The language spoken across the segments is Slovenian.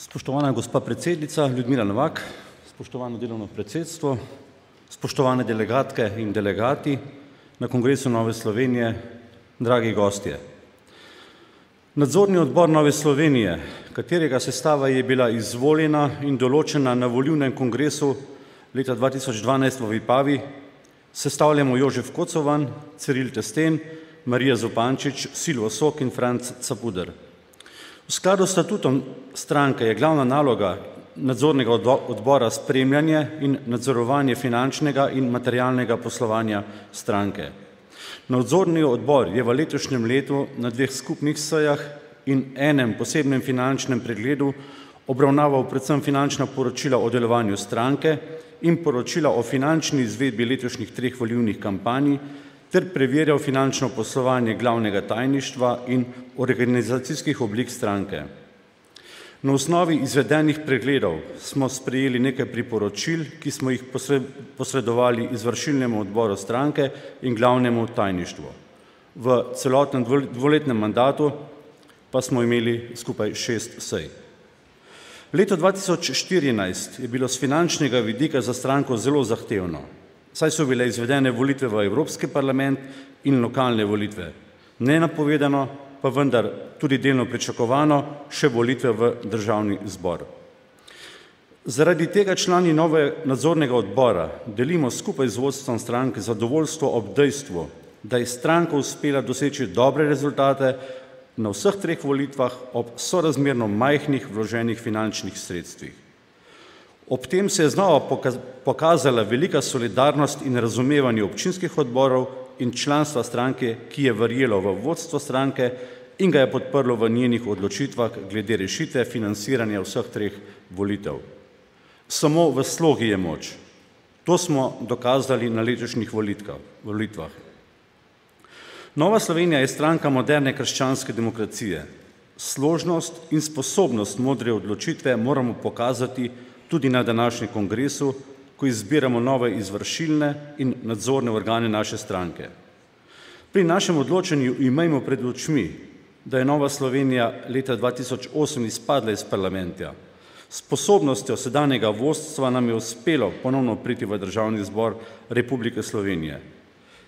Spoštovana gospa predsednica Ljudmila Novak, spoštovano delovno predsedstvo, spoštovane delegatke in delegati na Kongresu Nove Slovenije, dragi gostje. Nadzorni odbor Nove Slovenije, katerega sestava je bila izvoljena in določena na volilnem kongresu leta 2012 v Vipavi, sestavljamo Jožef Kocovan, Ciril Testen, Marija Zupančič, Silvo Sok in Franc Capuder. V skladu s statutom stranke je glavna naloga nadzornega odbora spremljanje in nadzorovanje finančnega in materialnega poslovanja stranke. Nadzorni odbor je v letošnjem letu na 2 skupnih sejah in enem posebnem finančnem pregledu obravnaval predvsem finančna poročila o delovanju stranke in poročila o finančni izvedbi letošnjih 3 volilnih kampanj ter preverjal finančno poslovanje glavnega tajništva in organizacijskih oblik stranke. Na osnovi izvedenih pregledov smo sprejeli nekaj priporočil, ki smo jih posredovali izvršilnemu odboru stranke in glavnemu tajništvu. V celotnem dvoletnem mandatu pa smo imeli skupaj 6 sej. Leto 2014 je bilo z finančnega vidika za stranko zelo zahtevno, saj so bile izvedene volitve v Evropski parlament in lokalne volitve. Nenapovedano, pa vendar tudi delno pričakovano, še volitve v državni zbor. Zaradi tega člani nove nadzornega odbora delimo skupaj z vodstvom stranke zadovoljstvo ob dejstvu, da je stranka uspela doseči dobre rezultate na vseh 3 volitvah ob sorazmerno majhnih vloženih finančnih sredstvih. Ob tem se je znova pokazala velika solidarnost in razumevanje občinskih odborov in članstva stranke, ki je verjelo v vodstvo stranke in ga je podprlo v njenih odločitvah glede rešitve financiranja vseh 3 volitev. Samo v slogi je moč. To smo dokazali na letošnjih volitvah. Nova Slovenija je stranka moderne krščanske demokracije. Složnost in sposobnost modre odločitve moramo pokazati tudi na današnjem kongresu, ko izbiramo nove izvršilne in nadzorne organe naše stranke. Pri našem odločanju imejmo pred očmi, da je Nova Slovenija leta 2008 izpadla iz parlamenta. Sposobnostjo sedanjega vodstva nam je uspelo ponovno priti v Državni zbor Republike Slovenije.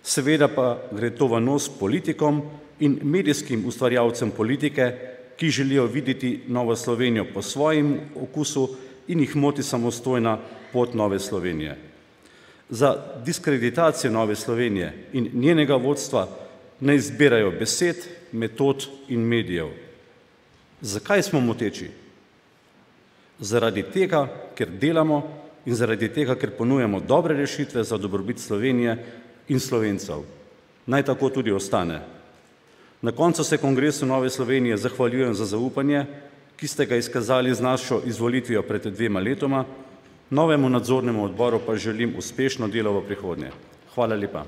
Seveda pa gre to v nos politikom in medijskim ustvarjalcem politike, ki želijo videti Novo Slovenijo po svojem okusu in jih moti samostojna pot Nove Slovenije. Za diskreditacijo Nove Slovenije in njenega vodstva ne izbirajo besed, metod in medijev. Zakaj smo moteči? Zaradi tega, ker delamo in zaradi tega, ker ponujamo dobre rešitve za dobrobit Slovenije in Slovencev. Naj tako tudi ostane. Na koncu se Kongresu Nove Slovenije zahvaljujem za zaupanje, ki ste ga izkazali z našo izvolitvijo pred 2 letoma, novemu nadzornemu odboru pa želim uspešno delo v prihodnje. Hvala lepa.